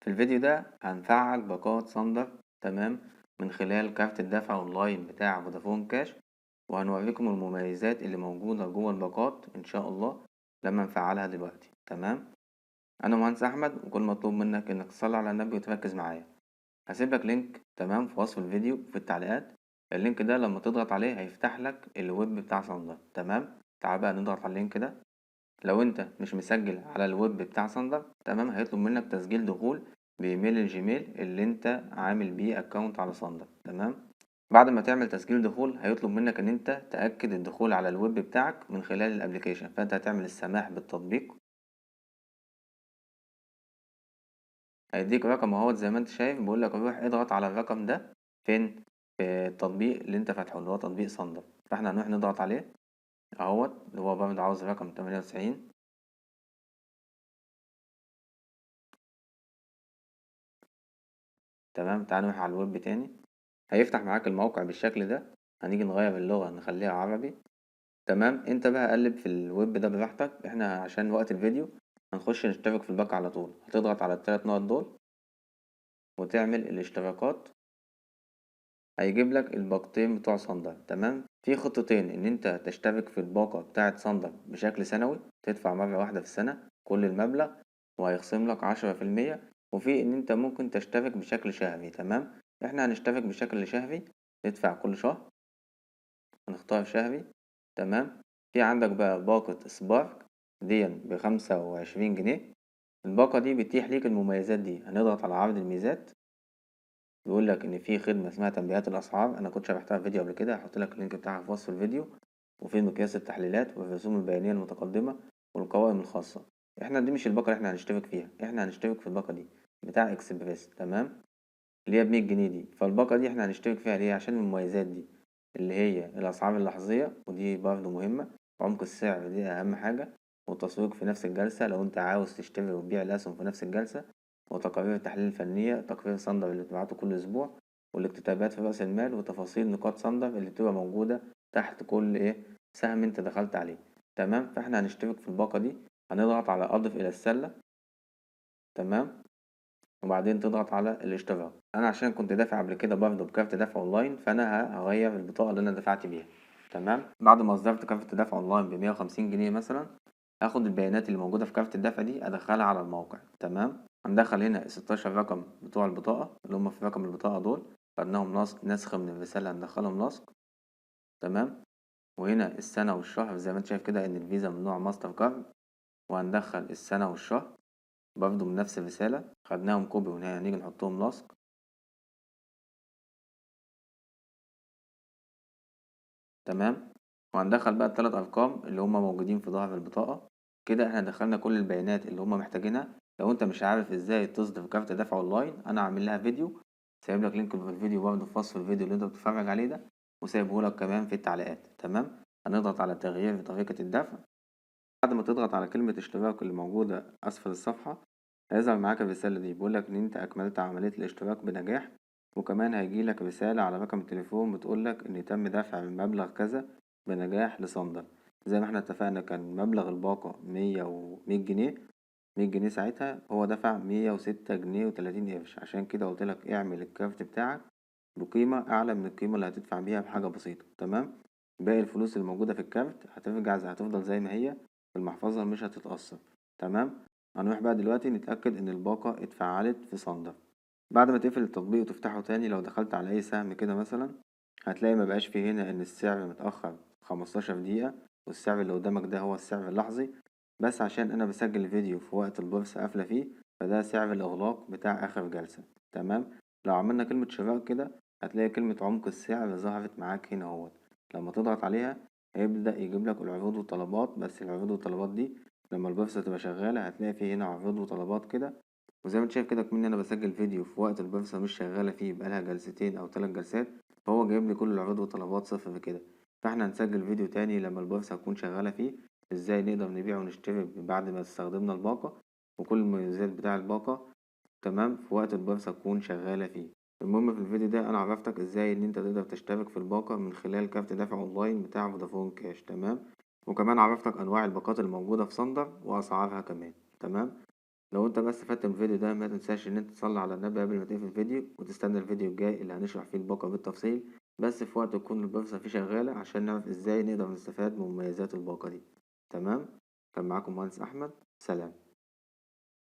في الفيديو ده هنفعل باقات صندر. تمام. من خلال كارت الدفع اونلاين بتاع فودافون كاش، وهنوريكم المميزات اللي موجودة جوه الباقات ان شاء الله لما نفعلها دلوقتي. تمام. انا مهندس احمد، وكل مطلوب منك انك تصلي على النبي وتركز معايا. هسيب لك لينك تمام في وصف الفيديو في التعليقات. اللينك ده لما تضغط عليه هيفتح لك الويب بتاع صندر. تمام. تعال بقى نضغط على اللينك ده. لو انت مش مسجل على الويب بتاع صندر، تمام، هيطلب منك تسجيل دخول بايميل الجيميل اللي انت عامل بيه اكونت على صندر. تمام. بعد ما تعمل تسجيل دخول هيطلب منك ان انت تأكد الدخول على الويب بتاعك من خلال الابليكيشن، فانت هتعمل السماح بالتطبيق. هيديك رقم اهوت زي ما انت شايف، بيقول لك روح اضغط على الرقم ده. فين؟ في التطبيق اللي انت فاتحه اللي هو تطبيق صندر. فاحنا هنروح نضغط عليه اهوت، اللي هو برضه عاوز رقم 98. تمام. تعال نروح على الويب تاني. هيفتح معاك الموقع بالشكل ده. هنيجي نغير اللغة نخليها عربي. تمام. انت بقى قلب في الويب ده براحتك، احنا عشان وقت الفيديو هنخش نشترك في الباقة على طول. هتضغط على الثلاث نقط دول وتعمل الاشتراكات. هيجيب لك الباقتين بتوع صندر. تمام. في خطتين: ان انت تشترك في الباقة بتاعة صندر بشكل سنوي، تدفع مرة واحدة في السنة كل المبلغ وهيخصم لك 10%. وفي ان انت ممكن تشترك بشكل شهري. تمام. احنا هنشترك بشكل شهري، ندفع كل شهر. هنختار شهري. تمام. في عندك بقى باقة سبارك دي ب25 جنيه. الباقة دي بتتيح ليك المميزات دي. هنضغط على عرض الميزات. بيقول لك ان في خدمة اسمها تنبيهات الاسعار، انا كنت شرحتها في فيديو قبل كده، هحط لك اللينك بتاعها في وصف الفيديو. وفي مقياس التحليلات والرسوم البيانية المتقدمة والقوائم الخاصة. احنا دي مش الباقة اللي احنا هنشترك فيها، احنا هنشترك في الباقة دي بتاع اكسبريس. تمام. اللي هي ب100 جنيه دي. فالباقة دي احنا هنشترك فيها ليه؟ عشان المميزات دي، اللي هي الأسعار اللحظية، ودي برضه مهمة. عمق السعر دي أهم حاجة. والتسويق في نفس الجلسة لو انت عاوز تشتري وتبيع الأسهم في نفس الجلسة. وتقارير التحليل الفنية، تقرير صندر اللي بتبعته كل أسبوع. والاكتتابات في رأس المال، وتفاصيل نقاط صندر اللي بتبقى موجودة تحت كل سهم انت دخلت عليه. تمام. فاحنا هنشترك في الباقة دي. هنضغط على أضف إلى السلة. تمام. وبعدين تضغط على الاشتراك. انا عشان كنت دافع قبل كده برضه بكارت دفع اونلاين، فانا هغير البطاقه اللي انا دفعت بيها. تمام. بعد ما اصدرت كارت دفع اونلاين ب150 جنيه مثلا، هاخد البيانات اللي موجوده في كارت الدفع دي ادخلها على الموقع. تمام. هندخل هنا 16 رقم بتوع البطاقه اللي هم في رقم البطاقه دول، خدناهم نسخ من الرساله، هندخلهم لصق. تمام. وهنا السنه والشهر زي ما انت شايف كده ان الفيزا من نوع ماستر كارد. وهندخل السنه والشهر برضه من نفس الرسالة، خدناهم كوبي وهنيجي نحطهم لاصق. تمام. وهندخل بقى التلات أرقام اللي هما موجودين في ظهر البطاقة. كده احنا دخلنا كل البيانات اللي هما محتاجينها. لو انت مش عارف ازاي تصدر كارت دفع اونلاين، انا عامل لها فيديو، سايب لك لينك في الفيديو برضه في وصف الفيديو اللي انت بتتفرج عليه ده، وسايبه لك كمان في التعليقات. تمام. هنضغط على تغيير في طريقة الدفع. بعد ما تضغط على كلمة اشتراك اللي موجودة أسفل الصفحة، هيظهر معاك الرسالة دي بيقولك إن أنت أكملت عملية الاشتراك بنجاح. وكمان هيجيلك رسالة على رقم التليفون بتقولك إن تم دفع المبلغ كذا بنجاح لصندر. زي ما احنا اتفقنا كان مبلغ الباقة 100 جنيه. 100 جنيه ساعتها هو دفع 106 جنيه و30 قرش. عشان كده قلتلك اعمل الكارت بتاعك بقيمة أعلى من القيمة اللي هتدفع بيها بحاجة بسيطة. تمام. باقي الفلوس الموجودة في الكارت هتفضل زي ما هي في المحفظة، مش هتتأثر. تمام. هنروح بقى دلوقتي نتأكد إن الباقة اتفعلت في صندر. بعد ما تقفل التطبيق وتفتحه تاني، لو دخلت على أي سهم كده مثلا، هتلاقي مبقاش فيه هنا إن السعر متأخر 15 دقيقة، والسعر اللي قدامك ده هو السعر اللحظي. بس عشان أنا بسجل الفيديو في وقت البورصة قافلة فيه، فده سعر الإغلاق بتاع آخر جلسة. تمام. لو عملنا كلمة شراء كده، هتلاقي كلمة عمق السعر ظهرت معاك هنا اهوت. لما تضغط عليها هيبدأ يجيب لك العروض والطلبات. بس العروض والطلبات دي لما البورصة تبقى شغالة هتلاقي فيه هنا عروض وطلبات كده. وزي ما انت شايف كده كمان انا بسجل فيديو في وقت البورصة مش شغالة فيه بقالها جلستين او 3 جلسات، فهو جايب لي كل العروض والطلبات صفر كده. فاحنا هنسجل فيديو تاني لما البورصة تكون شغالة فيه، ازاي نقدر نبيع ونشتري بعد ما استخدمنا الباقة، وكل المميزات بتاع الباقة. تمام. في وقت البورصة تكون شغالة فيه. المهم في الفيديو ده انا عرفتك ازاي ان انت تقدر تشترك في الباقة من خلال كارت دفع اونلاين بتاع فودافون كاش. تمام. وكمان عرفتك انواع الباقات الموجودة في صندر واسعارها كمان. تمام. لو انت بس استفدت من الفيديو ده ما تنساش ان انت تصلي على النبي قبل ما تقفل الفيديو، وتستنى الفيديو الجاي اللي هنشرح فيه الباقة بالتفصيل، بس في وقت تكون البورصة فيه شغالة عشان نعرف ازاي نقدر نستفاد من مميزات الباقة دي. تمام. كان معاكم مهندس احمد. سلام.